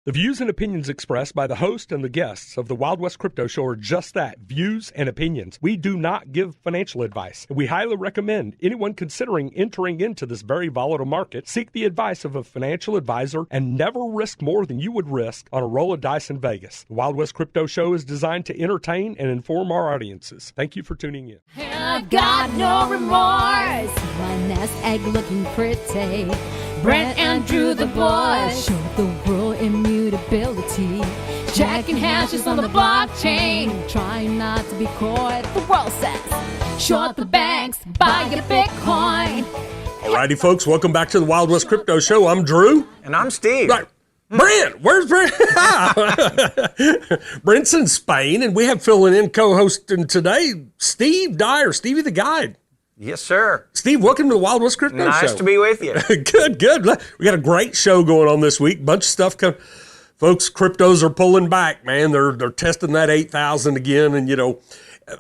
The views and opinions expressed by the host and the guests of the Wild West Crypto Show are just that, views and opinions. We do not give financial advice. We highly recommend anyone considering entering into this very volatile market seek the advice of a financial advisor and never risk more than you would risk on a roll of dice in Vegas. The Wild West Crypto Show is designed to entertain and inform our audiences. Thank you for tuning in. I've got no remorse. My nest egg looking pretty. Brent and Drew the boys show the world immutability. Checking hashes on the blockchain. Trying not to be caught. The world says, short the banks, buy your Bitcoin. Alrighty, folks, welcome back to the Wild West Crypto Show. I'm Drew. And I'm Steve. Right. Brent, where's Brent? Brent's in Spain, and we have filling in co-hosting today, Steve Dyer, Stevie the Guide. Yes, sir. Steve, welcome to the Wild West Crypto Show. Nice to be with you. Good. We got a great show going on this week. Bunch of stuff coming. Folks, cryptos are pulling back, man. They're testing that 8,000 again, and a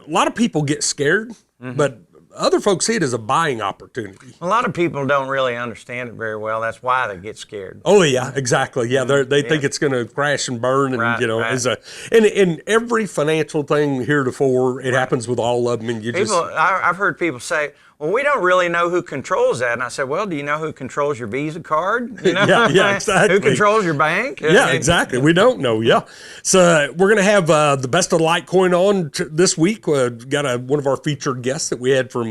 lot of people get scared, but other folks see it as a buying opportunity. A lot of people don't really understand it very well. That's why they get scared. Oh yeah, exactly. Yeah, they think it's going to crash and burn, and Right. in every financial thing heretofore, it happens with all of them. And I've heard people say, "Well, we don't really know who controls that." And I said, "Well, do you know who controls your Visa card? Yeah, exactly. Who controls your bank?" Yeah, exactly. We don't know. Yeah. So we're going to have the best of Litecoin on this week. Got one of our featured guests that we had from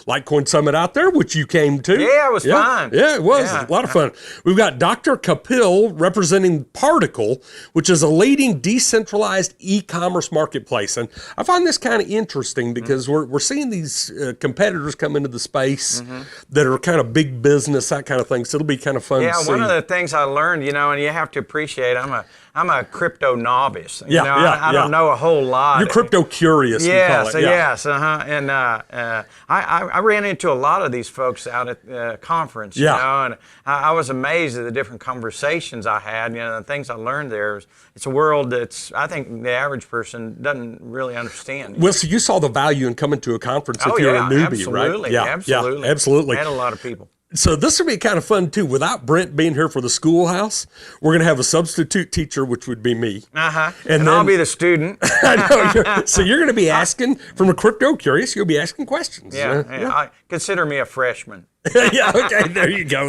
Litecoin Summit out there, which you came to. Yeah, it was fun. Yeah, it was a lot of fun. We've got Dr. Kapil representing Particl, which is a leading decentralized e-commerce marketplace. And I find this kind of interesting because we're seeing these competitors come into the space that are kind of big business, that kind of thing. So it'll be kind of fun to see. One of the things I learned, and you have to appreciate, I'm a crypto novice. I don't know a whole lot. You're crypto curious. Yes, you call it. yes, And I ran into a lot of these folks out at the conference, and I was amazed at the different conversations I had, the things I learned there. It's a world that's, I think the average person doesn't really understand. Well, so you saw the value in coming to a conference if you're a newbie, absolutely, right? Absolutely. Absolutely. Met a lot of people. So this will be kind of fun, too. Without Brent being here for the schoolhouse, we're going to have a substitute teacher, which would be me. And then, I'll be the student. I know. So you're going to be asking, from a crypto curious, you'll be asking questions. Yeah. Consider me a freshman. Yeah, okay, there you go.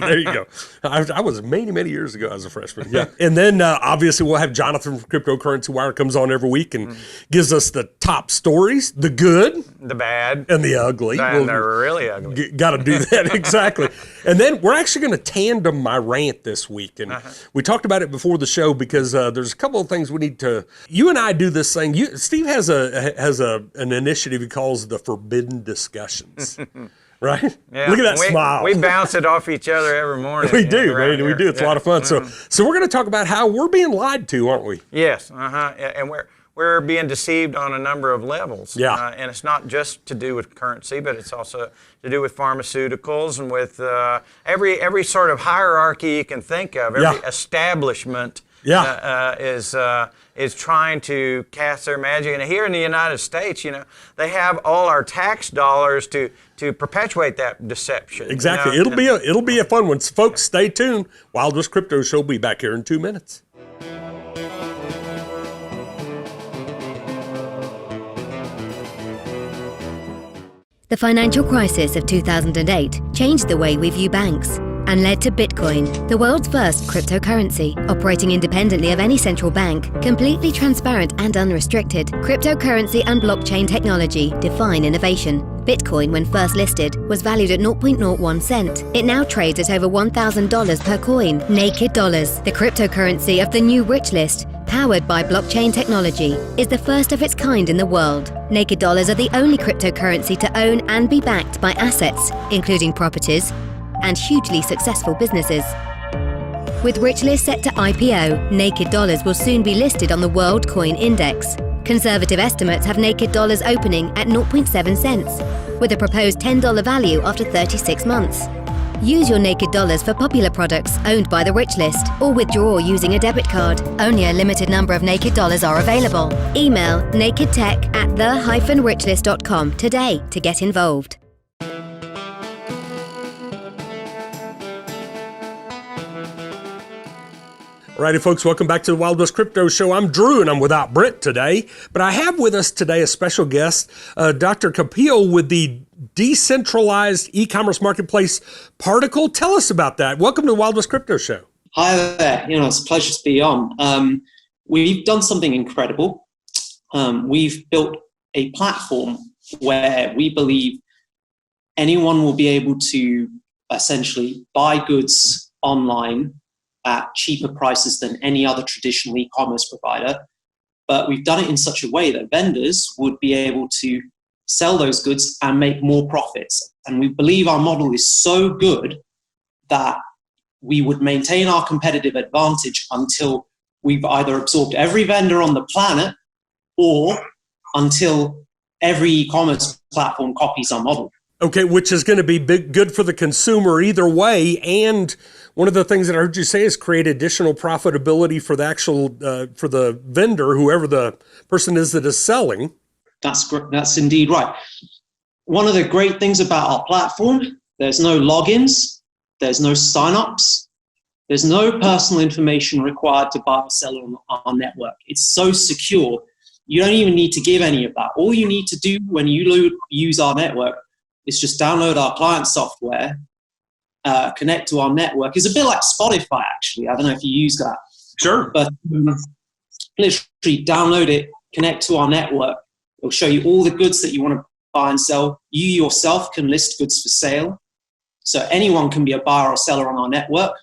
I was many years ago as a freshman. Yeah. And then obviously we'll have Jonathan from Cryptocurrency Wire comes on every week and gives us the top stories, the good, the bad, and the ugly. And they're really ugly. Got to do that, exactly. And then we're actually going to tandem my rant this week. And we talked about it before the show because there's a couple of things we need to, you and I do this thing. Steve has an initiative he calls the Forbidden Discussions. Right? Yeah. Look at that smile. We bounce it off each other every morning. We do, right? We do. It's a lot of fun. So we're going to talk about how we're being lied to, aren't we? Yes. And we're being deceived on a number of levels. Yeah. And it's not just to do with currency, but it's also to do with pharmaceuticals and with every sort of hierarchy you can think of. Every establishment is trying to cast their magic. And here in the United States, they have all our tax dollars to perpetuate that deception. Exactly. It'll be a fun one. So folks, stay tuned. Wild West Crypto Show will be back here in 2 minutes. The financial crisis of 2008 changed the way we view banks and led to Bitcoin, the world's first cryptocurrency, operating independently of any central bank, completely transparent and unrestricted. Cryptocurrency and blockchain technology define innovation. Bitcoin, when first listed, was valued at 0.01 cent. It now trades at over $1,000 per coin. Naked Dollars, the cryptocurrency of the new rich list, powered by blockchain technology, is the first of its kind in the world. Naked Dollars are the only cryptocurrency to own and be backed by assets, including properties, and hugely successful businesses. With Richlist set to IPO, Naked Dollars will soon be listed on the World Coin Index. Conservative estimates have Naked Dollars opening at 0.7 cents, with a proposed $10 value after 36 months. Use your Naked Dollars for popular products owned by the Richlist, or withdraw using a debit card. Only a limited number of Naked Dollars are available. Email nakedtech@the-richlist.com today to get involved. Alrighty, folks, welcome back to the Wild West Crypto Show. I'm Drew, and I'm without Brent today, but I have with us today a special guest, Dr. Kapil with the decentralized e-commerce marketplace Particl. Tell us about that. Welcome to the Wild West Crypto Show. Hi there. It's a pleasure to be on. We've done something incredible. We've built a platform where we believe anyone will be able to essentially buy goods online at cheaper prices than any other traditional e-commerce provider. But we've done it in such a way that vendors would be able to sell those goods and make more profits. And we believe our model is so good that we would maintain our competitive advantage until we've either absorbed every vendor on the planet or until every e-commerce platform copies our model. Okay, which is going to be good for the consumer either way. And one of the things that I heard you say is create additional profitability for the actual, for the vendor, whoever the person is that is selling. That's indeed right. One of the great things about our platform, there's no logins, there's no signups, there's no personal information required to buy or sell on our network. It's so secure. You don't even need to give any of that. All you need to do when you use our network is just download our client software, connect to our network. It's a bit like Spotify, actually. I don't know if you use that. Sure. But literally download it, connect to our network. It'll show you all the goods that you want to buy and sell. You yourself can list goods for sale. So anyone can be a buyer or seller on our network.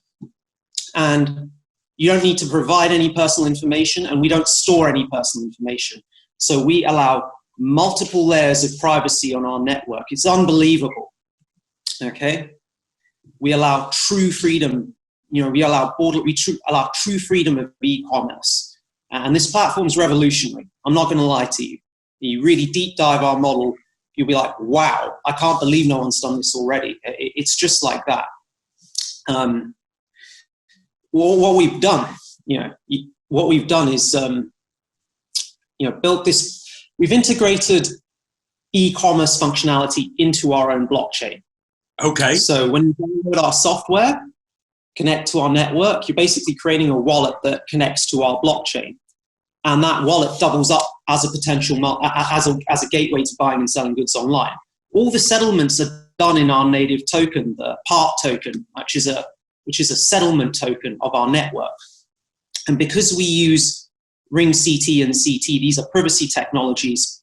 And you don't need to provide any personal information, and we don't store any personal information. So we allow multiple layers of privacy on our network. It's unbelievable. Okay? We allow true freedom. We allow true freedom of e-commerce. And this platform is revolutionary. I'm not going to lie to you. You really deep dive our model, you'll be like, wow, I can't believe no one's done this already. It's just like that. What we've done is built this. We've integrated e-commerce functionality into our own blockchain. Okay. So when you download our software, connect to our network, you're basically creating a wallet that connects to our blockchain. And that wallet doubles up as a potential, as a gateway to buying and selling goods online. All the settlements are done in our native token, the part token, which is a settlement token of our network. And because we use Ring CT and CT, these are privacy technologies,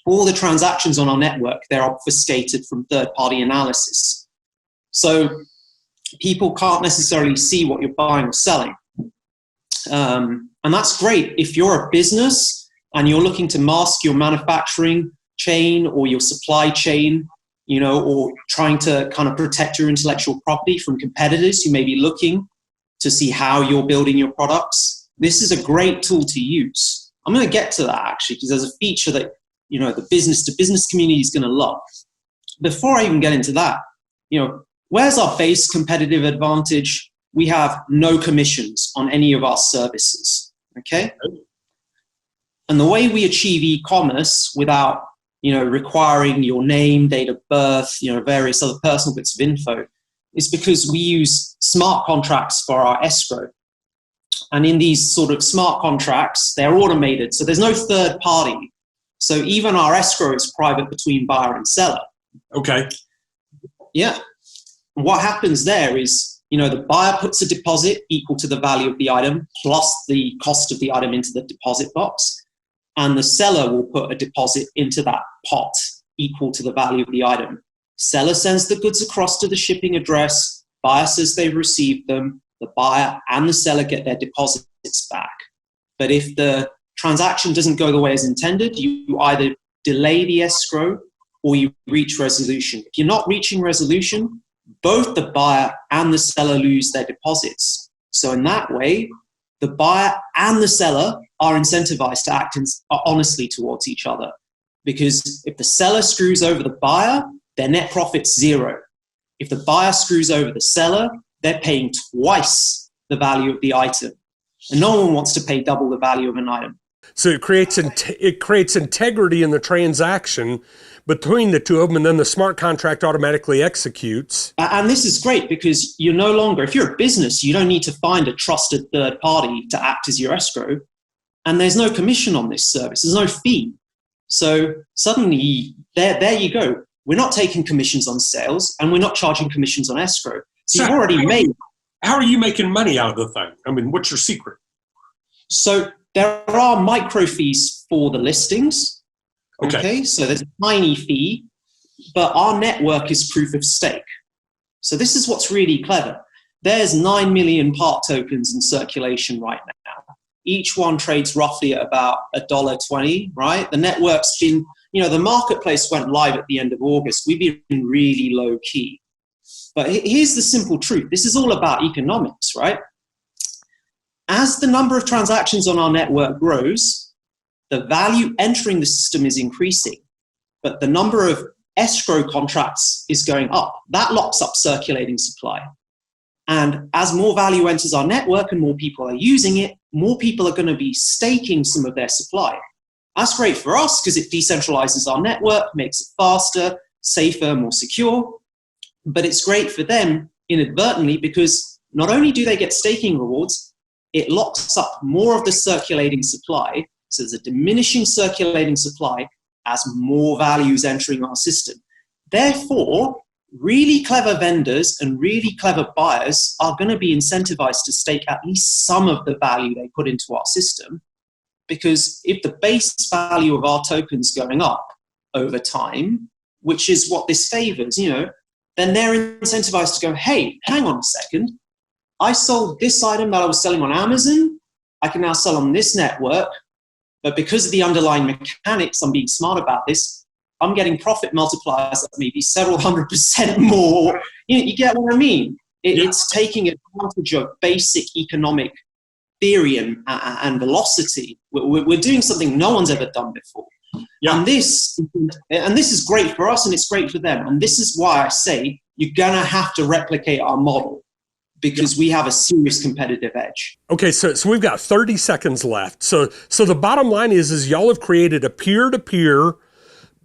all the transactions on our network, they're obfuscated from third-party analysis. So people can't necessarily see what you're buying or selling. And that's great if you're a business and you're looking to mask your manufacturing chain or your supply chain, or trying to kind of protect your intellectual property from competitors who may be looking to see how you're building your products. This is a great tool to use. I'm going to get to that actually, because there's a feature that, the business-to-business community is going to love. Before I even get into that, where's our base competitive advantage? We have no commissions on any of our services, okay? And the way we achieve e-commerce without, requiring your name, date of birth, various other personal bits of info, is because we use smart contracts for our escrow. And in these sort of smart contracts, they're automated, so there's no third party. So even our escrow is private between buyer and seller. Okay. Yeah. What happens there is, the buyer puts a deposit equal to the value of the item plus the cost of the item into the deposit box. And the seller will put a deposit into that pot equal to the value of the item. Seller sends the goods across to the shipping address. Buyer says they've received them. The buyer and the seller get their deposits back. But if the transaction doesn't go the way as intended, you either delay the escrow or you reach resolution. If you're not reaching resolution, both the buyer and the seller lose their deposits. So in that way, the buyer and the seller are incentivized to act honestly towards each other. Because if the seller screws over the buyer, their net profit's zero. If the buyer screws over the seller, they're paying twice the value of the item. And no one wants to pay double the value of an item. So it creates integrity in the transaction between the two of them, and then the smart contract automatically executes. And this is great because you're no longer, if you're a business, you don't need to find a trusted third party to act as your escrow. And there's no commission on this service. There's no fee. So suddenly, there you go. We're not taking commissions on sales, and we're not charging commissions on escrow. So you've already made. How are you making money out of the thing? I mean, what's your secret? So there are micro fees for the listings. Okay. So there's a tiny fee, but our network is proof of stake. So this is what's really clever. There's 9 million part tokens in circulation right now. Each one trades roughly at about $1.20, right? The network's been, the marketplace went live at the end of August. We've been really low key. But here's the simple truth. This is all about economics, right? As the number of transactions on our network grows, the value entering the system is increasing, but the number of escrow contracts is going up. That locks up circulating supply. And as more value enters our network and more people are using it, more people are going to be staking some of their supply. That's great for us because it decentralizes our network, makes it faster, safer, more secure. But it's great for them inadvertently because not only do they get staking rewards, it locks up more of the circulating supply. So there's a diminishing circulating supply as more value is entering our system. Therefore, really clever vendors and really clever buyers are going to be incentivized to stake at least some of the value they put into our system. Because if the base value of our token's going up over time, which is what this favors, then they're incentivized to go, hey, hang on a second. I sold this item that I was selling on Amazon. I can now sell on this network. But because of the underlying mechanics, I'm being smart about this, I'm getting profit multipliers that may be several 100% more. You get what I mean? It's taking advantage of basic economic theory and velocity. We're doing something no one's ever done before. Yeah. And this is great for us and it's great for them. And this is why I say you're going to have to replicate our model because we have a serious competitive edge. Okay, so we've got 30 seconds left. So the bottom line is y'all have created a peer-to-peer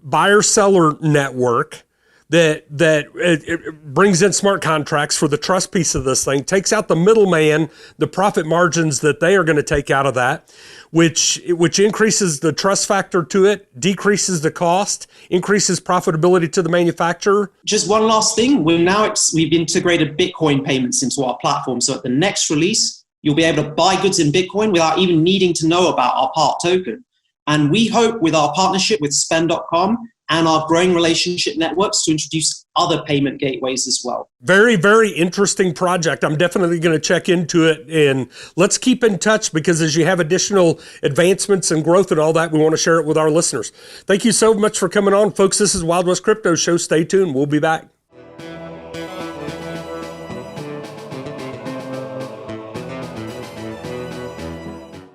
buyer-seller network that it brings in smart contracts for the trust piece of this thing, takes out the middleman, the profit margins that they are going to take out of that, which increases the trust factor to it, decreases the cost, increases profitability to the manufacturer. Just one last thing. We've integrated Bitcoin payments into our platform. So at the next release, you'll be able to buy goods in Bitcoin without even needing to know about our part token. And we hope with our partnership with Spend.com and our growing relationship networks to introduce other payment gateways as well. Very, very interesting project. I'm definitely going to check into it, and let's keep in touch because as you have additional advancements and growth and all that, we want to share it with our listeners. Thank you so much for coming on, folks. This is Wild West Crypto Show. Stay tuned. We'll be back.